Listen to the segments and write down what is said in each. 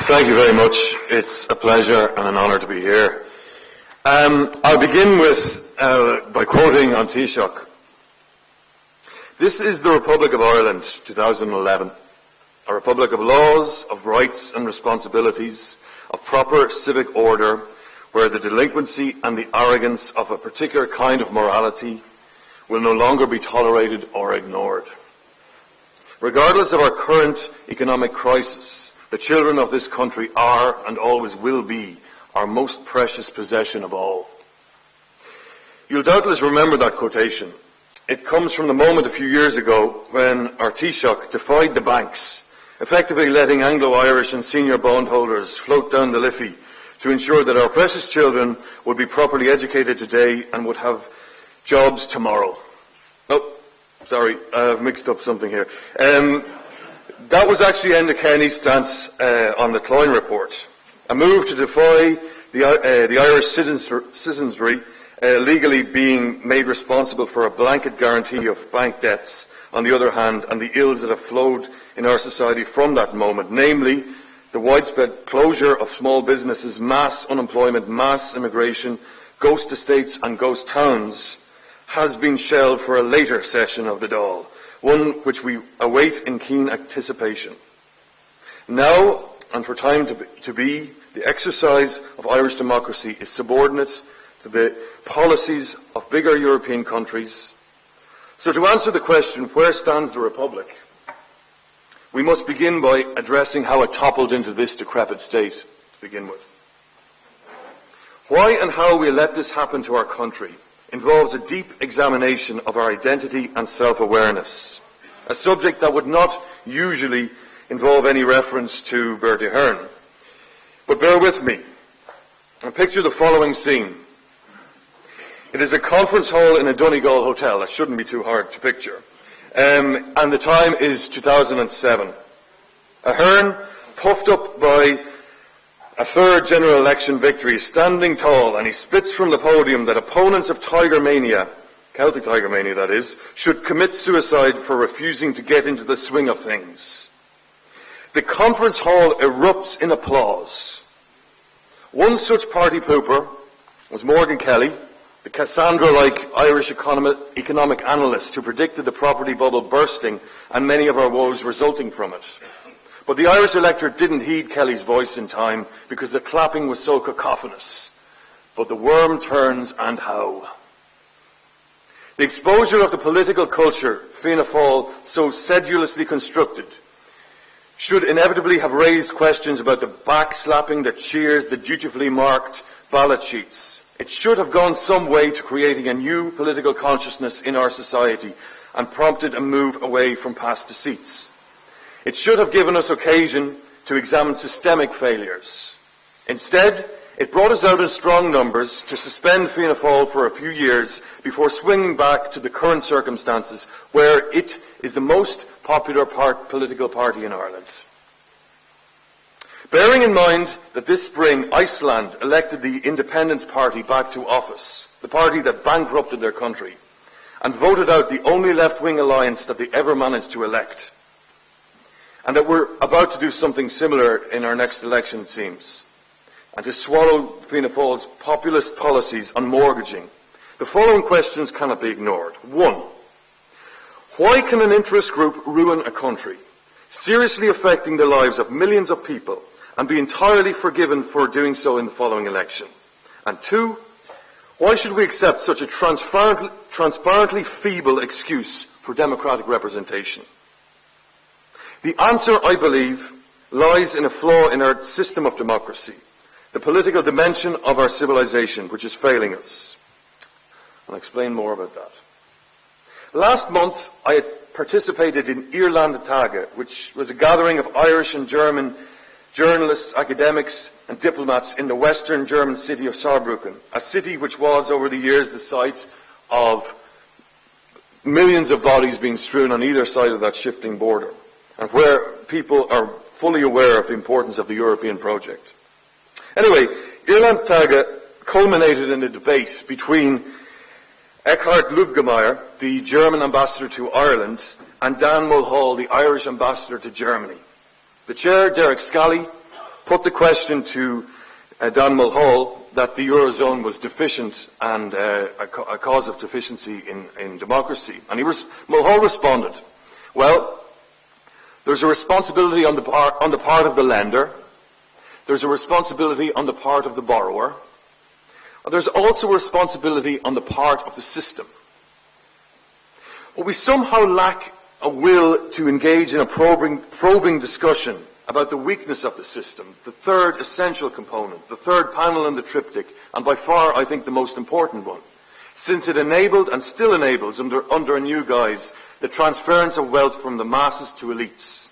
Thank you very much. It's a pleasure and an honour to be here. I'll begin by quoting on Taoiseach. This is the Republic of Ireland, 2011. A republic of laws, of rights and responsibilities, of proper civic order, where the delinquency and the arrogance of a particular kind of morality will no longer be tolerated or ignored. Regardless of our current economic crisis, the children of this country are, and always will be, our most precious possession of all. You'll doubtless remember that quotation. It comes from the moment a few years ago when our Taoiseach defied the banks, effectively letting Anglo-Irish and senior bondholders float down the Liffey to ensure that our precious children would be properly educated today and would have jobs tomorrow. Oh, sorry, I've mixed up something here. That was actually Enda Kenny's stance on the Cloyne report, a move to defy the Irish citizenry legally being made responsible for a blanket guarantee of bank debts, on the other hand, and the ills that have flowed in our society from that moment, namely the widespread closure of small businesses, mass unemployment, mass immigration, ghost estates and ghost towns, has been shelved for a later session of the Dáil, one which we await in keen anticipation. Now, and for time to be, the exercise of Irish democracy is subordinate to the policies of bigger European countries. So to answer the question, where stands the Republic, we must begin by addressing how it toppled into this decrepit state to begin with. Why and how we let this happen to our country involves a deep examination of our identity and self-awareness, a subject that would not usually involve any reference to Bertie Ahern. But bear with me and picture the following scene. It is a conference hall in a Donegal hotel. That shouldn't be too hard to picture. And the time is 2007. Ahern, puffed up by a third general election victory, is standing tall, and he spits from the podium that opponents of Tiger Mania, Celtic Tiger Mania that is, should commit suicide for refusing to get into the swing of things. The conference hall erupts in applause. One such party pooper was Morgan Kelly, the Cassandra-like Irish economic analyst who predicted the property bubble bursting and many of our woes resulting from it. But the Irish electorate didn't heed Kelly's voice in time because the clapping was so cacophonous. But the worm turns, and how. The exposure of the political culture Fianna Fáil so sedulously constructed should inevitably have raised questions about the backslapping that cheers the dutifully marked ballot sheets. It should have gone some way to creating a new political consciousness in our society and prompted a move away from past deceits. It should have given us occasion to examine systemic failures. Instead, it brought us out in strong numbers to suspend Fianna Fáil for a few years before swinging back to the current circumstances where it is the most popular political party in Ireland. Bearing in mind that this spring Iceland elected the Independence Party back to office, the party that bankrupted their country, and voted out the only left-wing alliance that they ever managed to elect, and that we're about to do something similar in our next election, it seems, and to swallow Fianna Fáil's populist policies on mortgaging, the following questions cannot be ignored. 1. Why can an interest group ruin a country, seriously affecting the lives of millions of people, and be entirely forgiven for doing so in the following election? And 2, why should we accept such a transparently feeble excuse for democratic representation? The answer, I believe, lies in a flaw in our system of democracy, the political dimension of our civilization, which is failing us. I'll explain more about that. Last month, I had participated in Ireland Tage, which was a gathering of Irish and German journalists, academics and diplomats in the western German city of Saarbrücken, a city which was over the years the site of millions of bodies being strewn on either side of that shifting border, and where people are fully aware of the importance of the European project. Anyway, Ireland Tage culminated in a debate between Eckhard Lubgemeyer, the German ambassador to Ireland, and Dan Mulhall, the Irish ambassador to Germany. The chair, Derek Scally, put the question to Dan Mulhall that the Eurozone was deficient and a cause of deficiency in democracy. And Mulhall responded, well, there's a responsibility on the part of the lender, there's a responsibility on the part of the borrower, and there's also a responsibility on the part of the system. But we somehow lack a will to engage in a probing discussion about the weakness of the system, the third essential component, the third panel in the triptych, and by far, I think, the most important one, since it enabled and still enables, under a new guise, the transference of wealth from the masses to elites.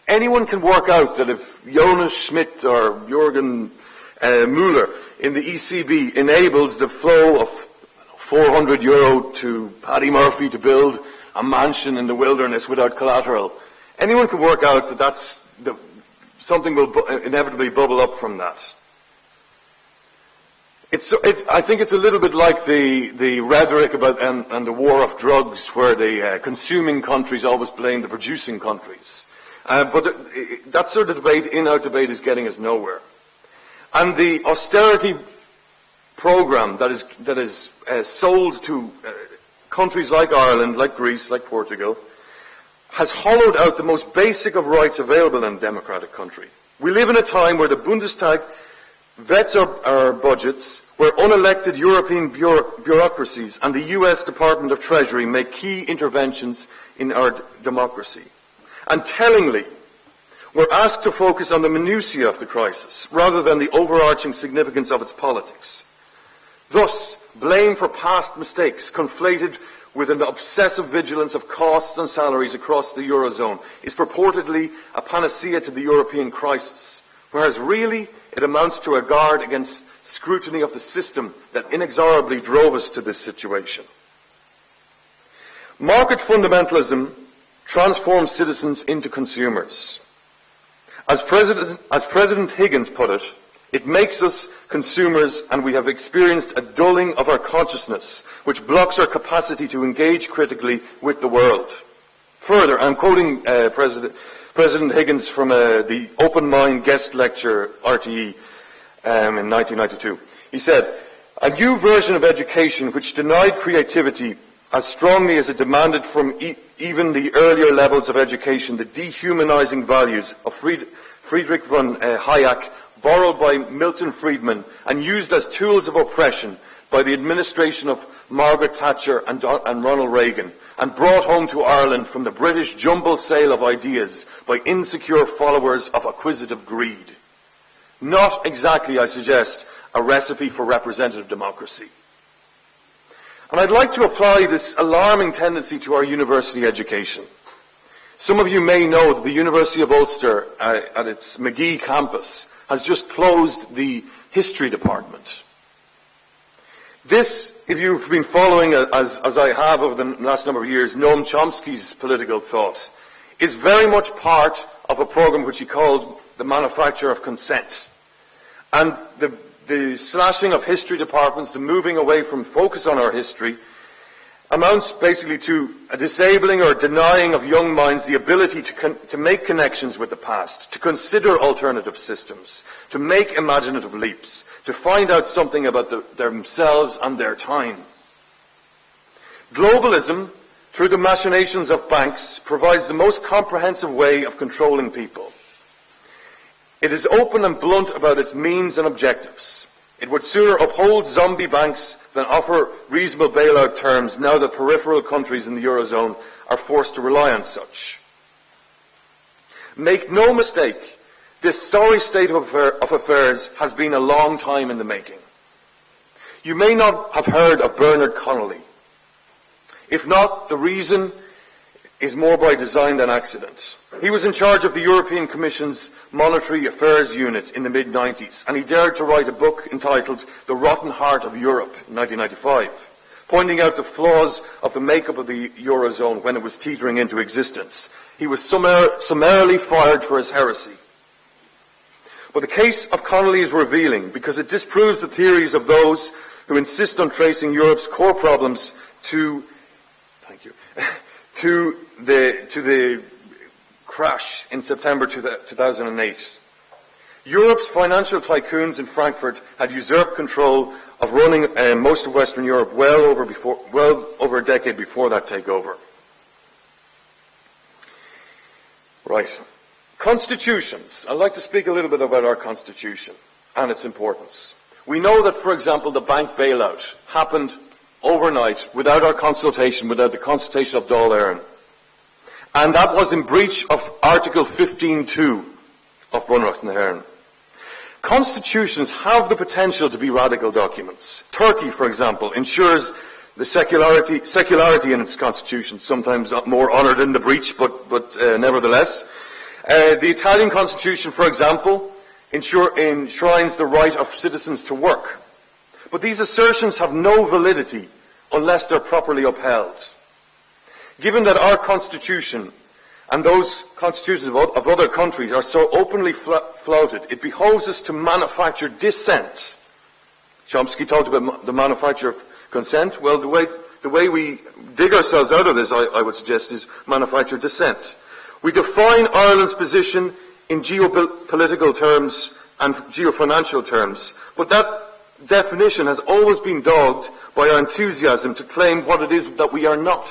Anyone can work out that if Jonas Schmidt or Jürgen Müller in the ECB enables the flow of €400 to Paddy Murphy to build a mansion in the wilderness without collateral, anyone can work out that something will inevitably bubble up from that. I think it's a little bit like the rhetoric about and the war of drugs, where the consuming countries always blame the producing countries. But that sort of debate, in-out debate, is getting us nowhere. And the austerity program that is sold to countries like Ireland, like Greece, like Portugal, has hollowed out the most basic of rights available in a democratic country. We live in a time where the Bundestag vets our budgets, where unelected European bureaucracies and the US Department of Treasury make key interventions in our democracy. And tellingly, we're asked to focus on the minutiae of the crisis, rather than the overarching significance of its politics. Thus, blame for past mistakes, conflated with an obsessive vigilance of costs and salaries across the Eurozone, is purportedly a panacea to the European crisis, whereas really it amounts to a guard against scrutiny of the system that inexorably drove us to this situation. Market fundamentalism transforms citizens into consumers. As President Higgins put it, it makes us consumers, and we have experienced a dulling of our consciousness, which blocks our capacity to engage critically with the world. Further, I'm quoting President Higgins from the Open Mind guest lecture, RTE, in 1992. He said, "A new version of education which denied creativity as strongly as it demanded from even the earlier levels of education the dehumanizing values of Friedrich von Hayek, borrowed by Milton Friedman and used as tools of oppression by the administration of Margaret Thatcher and Ronald Reagan, and brought home to Ireland from the British jumble sale of ideas by insecure followers of acquisitive greed. Not exactly, I suggest, a recipe for representative democracy." And I'd like to apply this alarming tendency to our university education. Some of you may know that the University of Ulster, at its McGee campus, has just closed the history department. This, if you've been following, as I have over the last number of years, Noam Chomsky's political thought, is very much part of a program which he called the manufacture of consent. And the slashing of history departments, the moving away from focus on our history, amounts basically to a disabling or denying of young minds the ability to make connections with the past, to consider alternative systems, to make imaginative leaps, to find out something about themselves and their time. Globalism, through the machinations of banks, provides the most comprehensive way of controlling people. It is open and blunt about its means and objectives. It would sooner uphold zombie banks than offer reasonable bailout terms now that peripheral countries in the Eurozone are forced to rely on such. Make no mistake, this sorry state of affairs has been a long time in the making. You may not have heard of Bernard Connolly. If not, the reason is more by design than accident. He was in charge of the European Commission's Monetary Affairs Unit in the mid-90s, and he dared to write a book entitled The Rotten Heart of Europe in 1995, pointing out the flaws of the makeup of the Eurozone when it was teetering into existence. He was summarily fired for his heresy. But the case of Connolly is revealing because it disproves the theories of those who insist on tracing Europe's core problems to the crash in September 2008. Europe's financial tycoons in Frankfurt had usurped control of running most of Western Europe well over a decade before that takeover. Right. Constitutions. I'd like to speak a little bit about our constitution and its importance. We know that, for example, the bank bailout happened overnight without our consultation, without the consultation of Dáil Éireann. And that was in breach of Article 15.2 of Bunreacht na hÉireann. Constitutions have the potential to be radical documents. Turkey, for example, ensures the secularity in its constitution, sometimes more honoured in the breach, but nevertheless. The Italian constitution, for example, enshrines the right of citizens to work. But these assertions have no validity unless they're properly upheld. Given that our constitution and those constitutions of other countries are so openly flouted, it behoves us to manufacture dissent. Chomsky talked about the manufacture of consent. Well, the way we dig ourselves out of this, I would suggest, is manufacture dissent. We define Ireland's position in geopolitical terms and geofinancial terms, but that definition has always been dogged by our enthusiasm to claim what it is that we are not.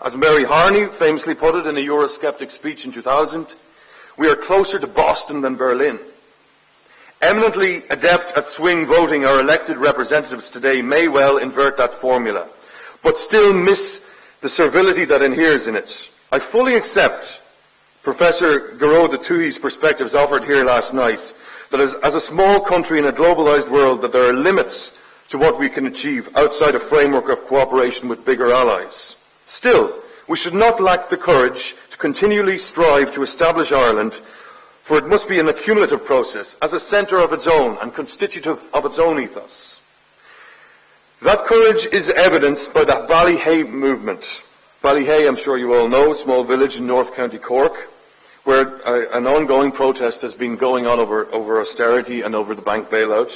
As Mary Harney famously put it in a Eurosceptic speech in 2000, we are closer to Boston than Berlin. Eminently adept at swing voting, our elected representatives today may well invert that formula, but still miss the servility that inheres in it. I fully accept Professor Garreau de Touhy's perspectives offered here last night, that as a small country in a globalised world, that there are limits to what we can achieve outside a framework of cooperation with bigger allies. Still, we should not lack the courage to continually strive to establish Ireland, for it must be an accumulative process, as a centre of its own and constitutive of its own ethos. That courage is evidenced by the Ballyhay movement. Ballyhay, I'm sure you all know, a small village in North County Cork, where an ongoing protest has been going on over austerity and over the bank bailout.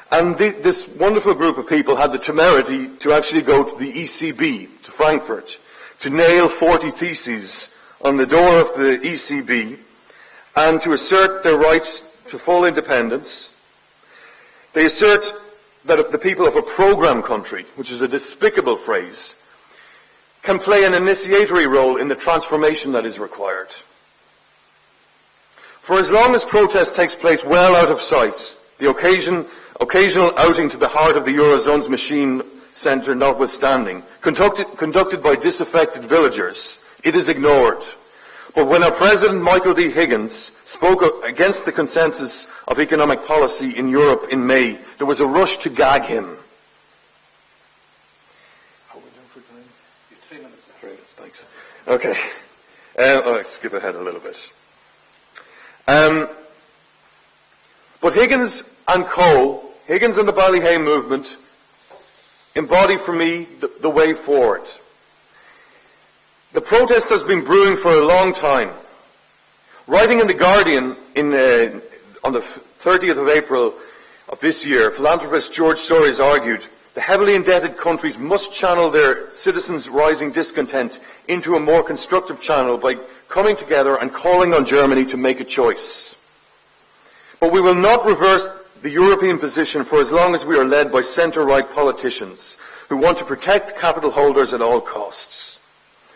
And this wonderful group of people had the temerity to actually go to the ECB, to Frankfurt, to nail 40 theses on the door of the ECB and to assert their rights to full independence. They assert that the people of a programme country, which is a despicable phrase, can play an initiatory role in the transformation that is required. For as long as protest takes place well out of sight, the occasional outing to the heart of the Eurozone's machine centre notwithstanding, conducted by disaffected villagers, it is ignored. But when our President Michael D. Higgins spoke against the consensus of economic policy in Europe in May, there was a rush to gag him. How are we doing for time? 3 minutes. 3 minutes, thanks. Okay. Let's skip ahead a little bit. But Higgins and Higgins and the Ballyhay movement embody for me the way forward. The protest has been brewing for a long time. Writing in The Guardian on the 30th of April of this year, philanthropist George Soros argued the heavily indebted countries must channel their citizens' rising discontent into a more constructive channel by coming together and calling on Germany to make a choice. But we will not reverse the European position for as long as we are led by centre-right politicians who want to protect capital holders at all costs.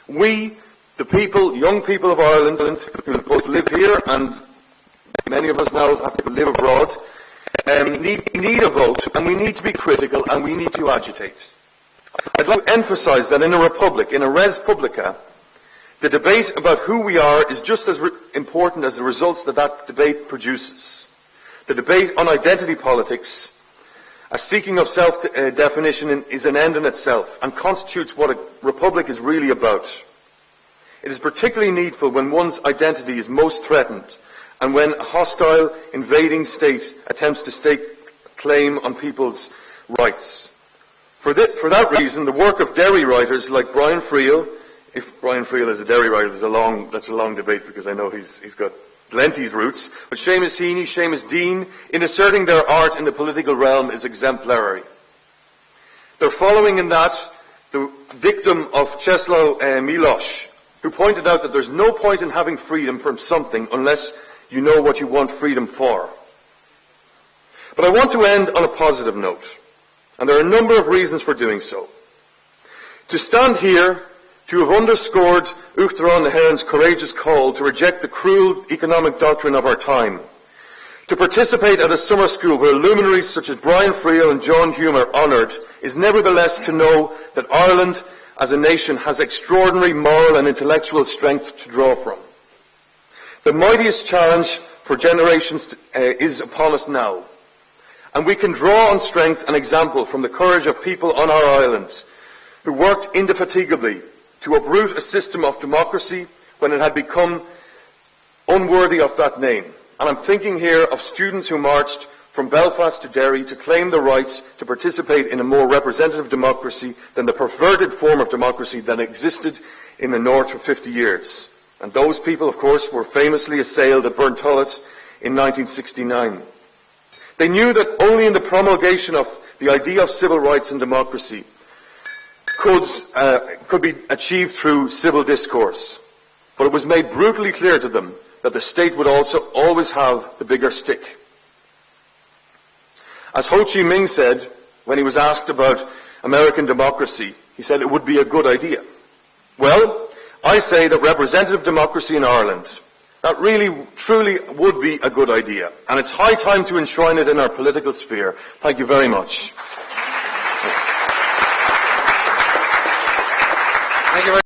We, the people, young people of Ireland, who both live here and many of us now have to live abroad, need a vote, and we need to be critical and we need to agitate. I'd like to emphasise that in a republic, in a res publica, the debate about who we are is just as important as the results that debate produces. The debate on identity politics, a seeking of self-definition, is an end in itself and constitutes what a republic is really about. It is particularly needful when one's identity is most threatened and when a hostile, invading state attempts to stake claim on people's rights. For that reason, the work of Derry writers like Brian Friel, if Brian Friel is a Derry writer, that's a long debate because I know he's got Lenty's roots, but Seamus Heaney, Seamus Dean, in asserting their art in the political realm is exemplary. They're following in that the dictum of Czesław Miłosz, who pointed out that there's no point in having freedom from something unless you know what you want freedom for. But I want to end on a positive note, and there are a number of reasons for doing so. To stand here, to have underscored Uachtaráin na HÉireann's courageous call to reject the cruel economic doctrine of our time, to participate at a summer school where luminaries such as Brian Friel and John Hume are honoured, is nevertheless to know that Ireland as a nation has extraordinary moral and intellectual strength to draw from. The mightiest challenge for generations is upon us now, and we can draw on strength and example from the courage of people on our island who worked indefatigably to uproot a system of democracy when it had become unworthy of that name. And I'm thinking here of students who marched from Belfast to Derry to claim the rights to participate in a more representative democracy than the perverted form of democracy that existed in the North for 50 years. And those people, of course, were famously assailed at Burntullet in 1969. They knew that only in the promulgation of the idea of civil rights and democracy could be achieved through civil discourse. But it was made brutally clear to them that the state would also always have the bigger stick. As Ho Chi Minh said when he was asked about American democracy, he said it would be a good idea. Well, I say that representative democracy in Ireland, that really, truly would be a good idea. And it's high time to enshrine it in our political sphere. Thank you very much. Thank you very